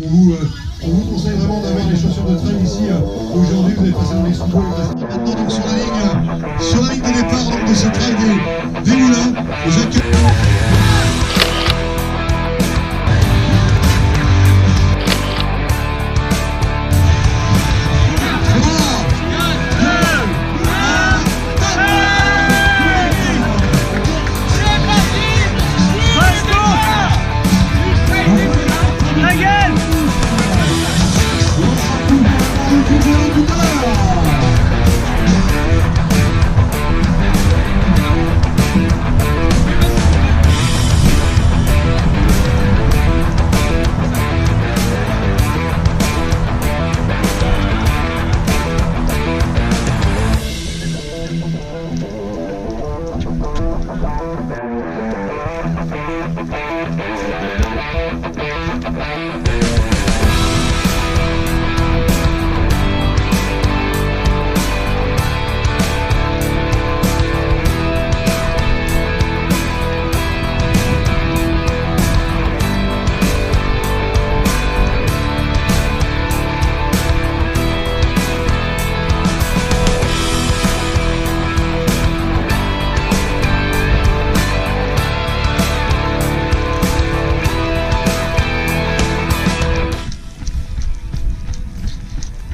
On vous conseille vraiment d'avoir des chaussures de trail ici. Aujourd'hui, vous allez passer dans les sous-bois. Maintenant, donc, sur la ligne de départ donc, de ce trail des Moulins,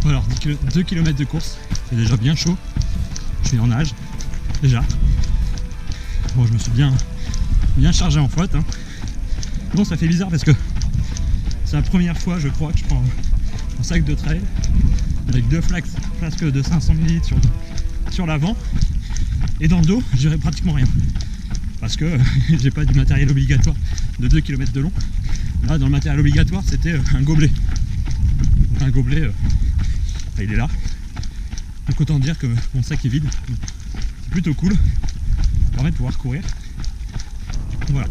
Alors 2 km de course, c'est déjà bien chaud. Je suis en nage, déjà. Bon, je me suis bien chargé en flotte. Hein. Bon, ça fait bizarre parce que c'est la première fois, je crois, que je prends un sac de trail avec 2 flasques de 500 ml sur l'avant. Et dans le dos, j'aurais pratiquement rien. Parce que j'ai pas du matériel obligatoire de 2 km de long. Là, dans le matériel obligatoire, c'était un gobelet. Un gobelet, il est là. Donc autant dire que mon sac est vide. C'est plutôt cool. Ça permet de pouvoir courir. Voilà.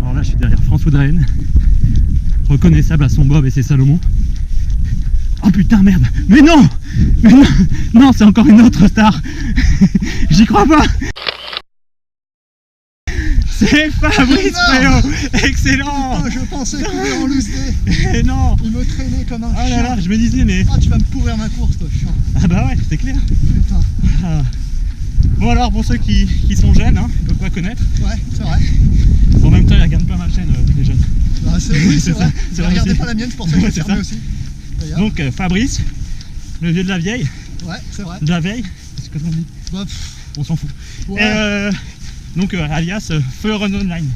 Alors là, je suis derrière François Daen, reconnaissable à son bob et ses Salomon. Oh putain, merde! Mais non! Mais non! Non, c'est encore une autre star! J'y crois pas! C'est Fabrice Péo! Excellent! Putain, je pensais courir en loose day. Et non! Il me traînait comme un Ah chien. là là, je me disais, mais. Ah, tu vas me pourrir ma course, toi, chiant. Ah bah ouais, c'est clair! Putain. Ah. Bon, alors, pour ceux qui sont jeunes, hein, ils peuvent pas connaître. Ouais, c'est vrai. En même temps, ils regardent pas ma chaîne, les jeunes. Ah, oui, c'est vrai. C'est Ne vrai regardez aussi. pas la mienne, c'est pour ça que Ouais, j'ai c'est fermé ça. aussi. Donc, Fabrice, le vieux de la vieille. Ouais, c'est vrai. De la veille, c'est ce que l'on dit. Bah, On s'en fout. ouais. Donc, alias Feu Run Online.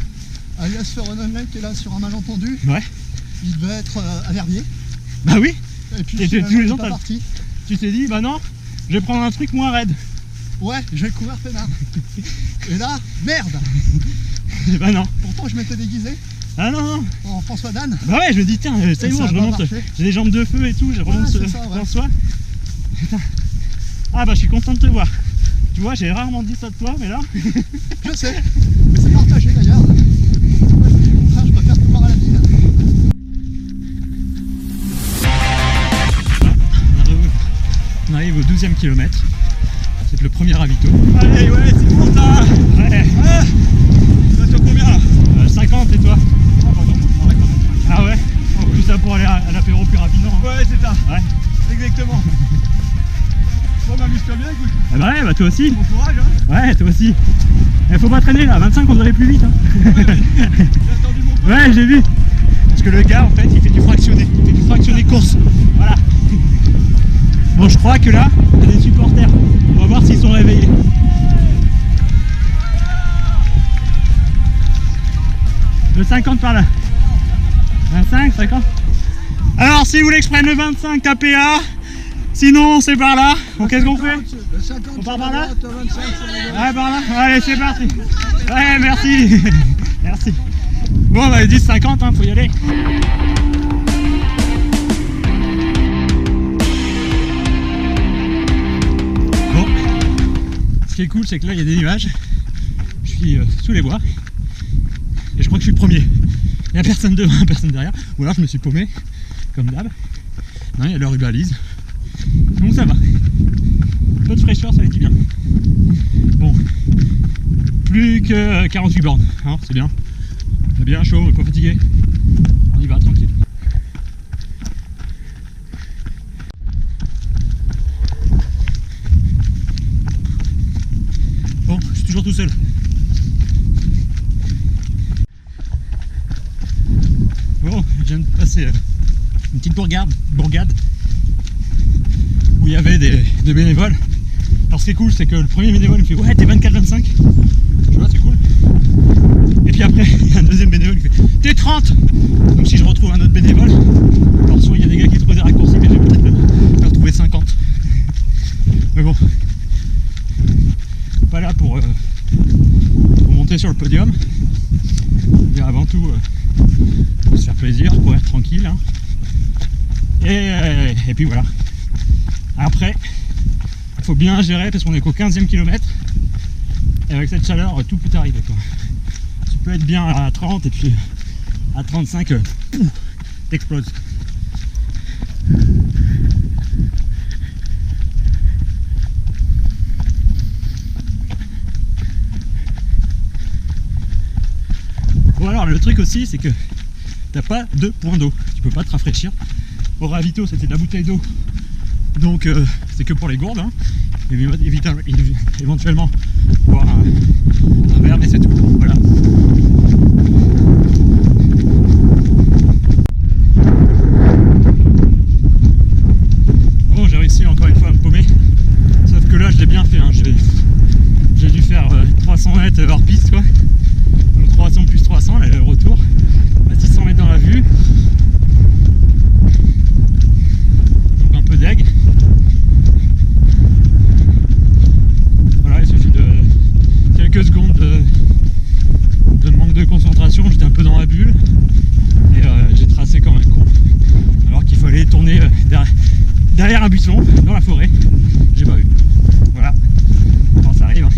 Alias Ferron Online qui est là sur un malentendu. Ouais. Il devait être à Verviers. Bah oui. Et puis Et finalement, tous les il est ans, pas parti. Tu t'es dit, bah non, je vais prendre un truc moins raide. Ouais, je vais courir peinard. Et là, merde. Et bah non. Pourtant, je m'étais déguisé Ah non, non. en François Dan. Bah ouais, je me dis, tiens, c'est Et bon, ça a je pas remonte. marché. J'ai des jambes de feu et tout, je remonte c'est ça, ouais. François. Putain. Ah bah je suis content de te voir. Tu vois, j'ai rarement dit ça de toi, mais là. Je sais. Mais c'est partagé d'ailleurs. Moi, je dis le contraire, je préfère te voir à la ville. On arrive au 12e kilomètre. C'est le premier ravito. Allez, ouais, c'est bon ça. Ouais. Tu vas sur combien là? 50 et toi? Oh, bah non, moi, je m'arrête quand même. Ah ouais? Tout ça pour aller à l'apéro plus rapidement. Hein. Ouais, c'est ça. Ouais. Exactement. Bon, bah, amuse-toi bien, écoute. Ah bah ouais, bah toi aussi. Bon courage, hein. Ouais, toi aussi. Faut pas traîner là, 25 on devrait aller plus vite. Hein. Ouais, j'ai attendu mon pote. Ouais, j'ai vu. Parce que le gars, en fait, il fait du fractionné. Il fait du fractionné course. Voilà. Bon, je crois que là, il y a des supporters. On va voir s'ils sont réveillés. Le 50 par là. 25, 50. Alors, si vous voulez que je prenne le 25, tapez A. Sinon, c'est par là. Bon, qu'est-ce qu'on fait? Le 50, On part c'est par là? la droite, le 25, c'est la gauche. Ouais, par là. Allez, c'est parti. Ouais, merci. Merci. Bon, bah, 10-50, hein, faut y aller. Bon. Ce qui est cool, c'est que là, il y a des nuages. Je suis sous les bois. Et je crois que je suis le premier. Il n'y a personne devant, personne derrière. Ou alors, je me suis paumé. comme d'hab. Non, il y a leur balise. Donc ça va. Un peu de fraîcheur, ça va être bien. Bon, plus que 48 bornes, hein, c'est bien. On est bien chaud, on est pas fatigué. On y va tranquille. Bon, je suis toujours tout seul. Bon, je viens de passer une petite bourgade où il y avait des bénévoles. Alors ce qui est cool, c'est que le premier bénévole il me fait ouais t'es 24-25. Tu vois, c'est cool. Et puis après il y a un deuxième bénévole qui fait t'es 30. Donc si je retrouve un autre bénévole, alors soit il y a des gars qui trouvent des raccourcis, mais j'ai peut-être leur trouver 50. Mais bon, pas là pour monter sur le podium. Et avant tout pour se faire plaisir, pour être tranquille, hein. Et puis voilà. Après, il faut bien gérer parce qu'on est qu'au 15e kilomètre. Et avec cette chaleur, tout peut arriver, quoi. Tu peux être bien à 30 et puis à 35, t'exploses. Bon alors le truc aussi c'est que t'as pas de point d'eau, tu peux pas te rafraîchir. Au ravito c'était de la bouteille d'eau, donc c'est que pour les gourdes, hein. Éventuellement boire un verre, mais c'est tout. Voilà. Bon, j'ai réussi encore une fois à me paumer, sauf que là je l'ai bien fait, hein. J'ai dû faire 300 mètres hors piste, quoi. Donc 300 plus 300, là, le retour à 600 mètres dans la vue. Donc un peu deg. Voilà, il suffit de quelques secondes de manque de concentration, j'étais un peu dans la bulle et j'ai tracé comme un con. Alors qu'il fallait tourner derrière un buisson, dans la forêt. J'ai pas vu. Voilà. Bon, ça arrive, hein.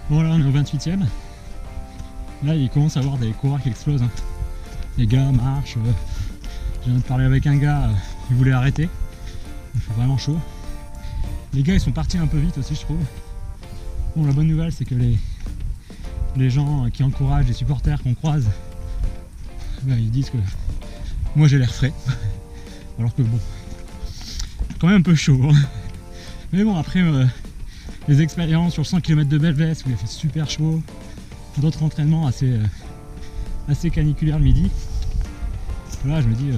Bon là on est au 28e. Là il commence à avoir des coureurs qui explosent, hein. Les gars marchent. Je viens de parler avec un gars, il voulait arrêter. Il fait vraiment chaud. Les gars ils sont partis un peu vite aussi je trouve. Bon la bonne nouvelle c'est que les gens qui encouragent, les supporters qu'on croise, ben, ils disent que moi j'ai l'air frais. Alors que bon, quand même un peu chaud, hein. Mais bon après les expériences sur 100 km de Belvès où il a fait super chaud, d'autres entraînements assez caniculaires le midi. Là je me dis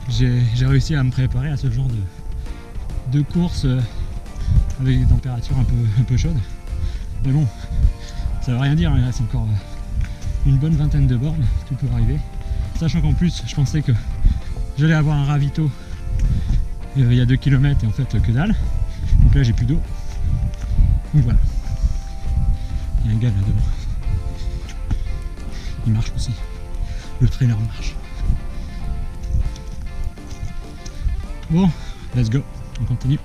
j'ai réussi à me préparer à ce genre de course avec des températures un peu chaudes. Mais bon, ça veut rien dire, il reste encore une bonne vingtaine de bornes, tout peut arriver. Sachant qu'en plus je pensais que j'allais avoir un ravito il y a 2 km et en fait que dalle. Donc là j'ai plus d'eau. Donc voilà. Il y a un gars là devant. Il marche aussi. Le trailer marche. Bon, let's go. On continue.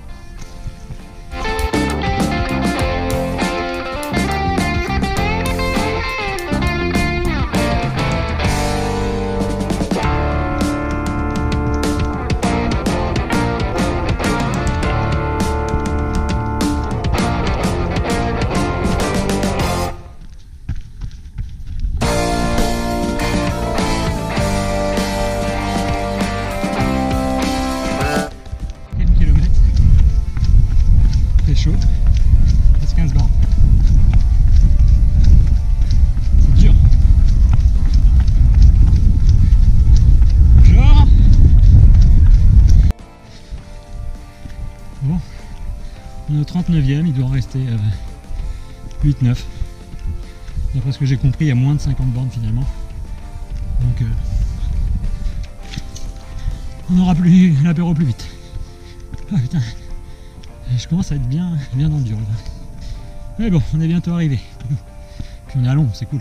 39e, il doit en rester 8-9. D'après ce que j'ai compris, il y a moins de 50 bornes finalement. Donc on aura plus l'apéro plus vite. Ah putain, je commence à être bien dans le dur là. Mais bon, on est bientôt arrivé. Puis on est à Londres, c'est cool.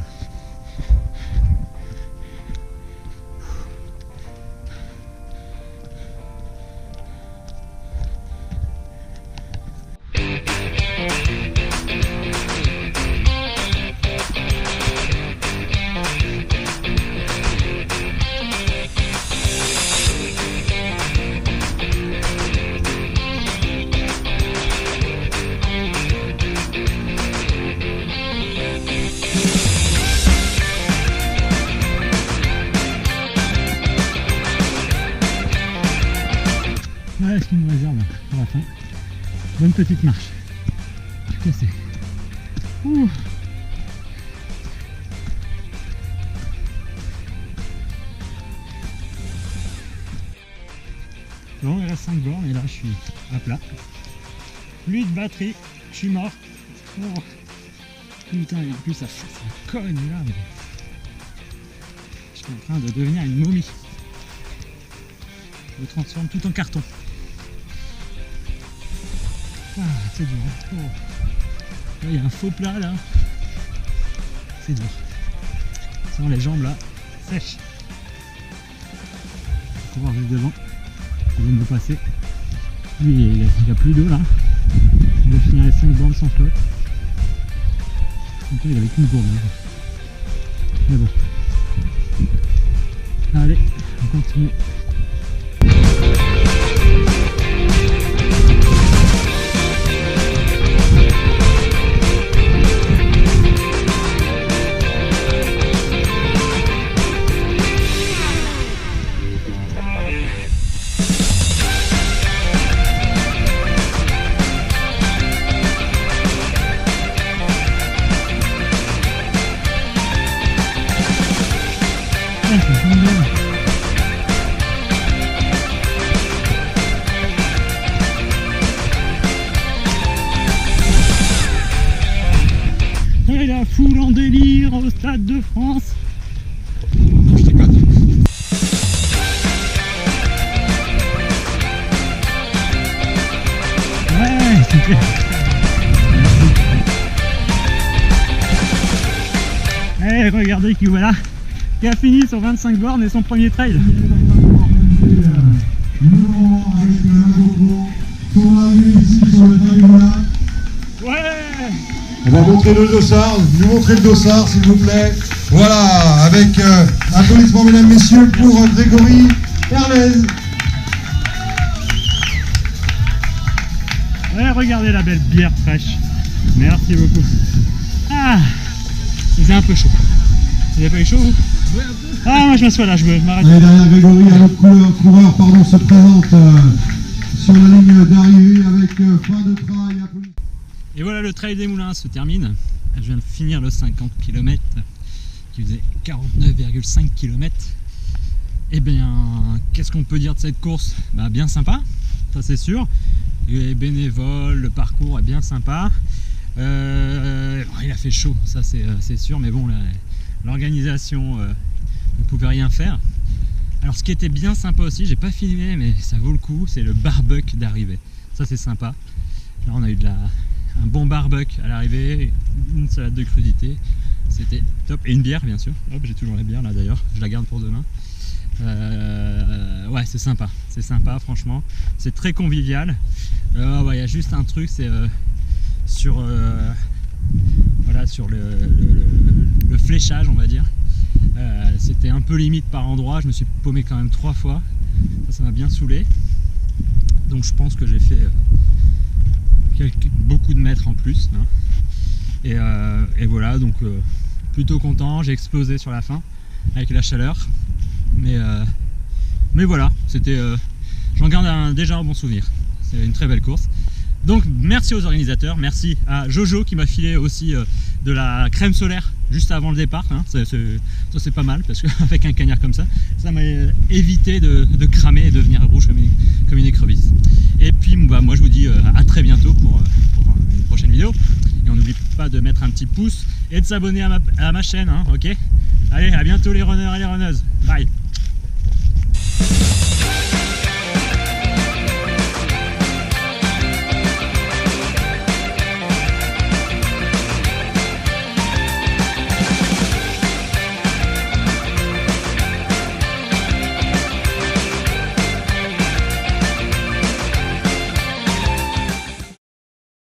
Voilà ce qu'il nous réserve pour la fin. Bonne petite marche. Cassé. Ouh. Bon, il reste 5 bornes et là je suis à plat. Plus de batterie, je suis mort. Oh. Putain, et en plus ça cogne là. Mais... je suis en train de devenir une momie. Je me transforme tout en carton. Ah, c'est dur. Oh. Là, il y a un faux plat là. C'est dur. Sans les jambes là, sèches. On va voir juste devant. Il vient de me passer. Lui, il n'y a plus d'eau là. Il va finir les 5 bornes sans flotte. Donc là, il avait qu'une gourde. Mais bon. Allez, on continue. Et la foule en délire au Stade de France. Non, je déconne. Ouais, c'est clair. Eh, regardez qui voilà, qui a fini sur 25 bornes et son premier trail. Ouais. On va montrer le dossard, nous montrer le dossard s'il vous plaît. Voilà, avec applaudissements mesdames, messieurs pour Grégory Hermez. Ouais, regardez la belle bière fraîche. Merci beaucoup. Ah, il faisait un peu chaud. Vous avez pas eu chaud vous? Oui, un peu. Ah, moi je m'assois là, je m'arrête. Et derrière Grégory, un autre coureur se présente sur la ligne d'arrivée avec fin de trail. Et voilà, le trail des Moulins se termine. Je viens de finir le 50 km qui faisait 49,5 km. Et bien, qu'est-ce qu'on peut dire de cette course? Bah, bien sympa, ça c'est sûr. Les bénévoles, le parcours est bien sympa. Il a fait chaud, ça c'est sûr, mais bon, l'organisation ne pouvait rien faire. Alors, ce qui était bien sympa aussi, j'ai pas filmé, mais ça vaut le coup, c'est le barbecue d'arrivée. Ça c'est sympa. Là, on a eu un bon barbecue à l'arrivée, une salade de crudité, c'était top, et une bière bien sûr. Hop, j'ai toujours la bière là d'ailleurs, je la garde pour demain. Ouais, c'est sympa franchement, c'est très convivial. Ouais, y a juste un truc, c'est sur voilà, sur le fléchage, on va dire. C'était un peu limite par endroit, je me suis paumé quand même 3 fois, ça m'a bien saoulé. Donc je pense que j'ai fait beaucoup de mètres en plus, hein. Et voilà, donc plutôt content, j'ai explosé sur la fin avec la chaleur, mais voilà, c'était j'en garde déjà un bon souvenir. C'est une très belle course. Donc merci aux organisateurs, merci à Jojo qui m'a filé aussi de la crème solaire juste avant le départ, hein. Ça c'est pas mal parce qu'avec un cagnard comme ça m'a évité de cramer et de devenir rouge comme une écrevisse. Et puis bah, moi je vous dis à très bientôt pour vidéo. Et on n'oublie pas de mettre un petit pouce et de s'abonner à ma chaîne, hein, ok? Allez, à bientôt les runners et les runneuses. Bye!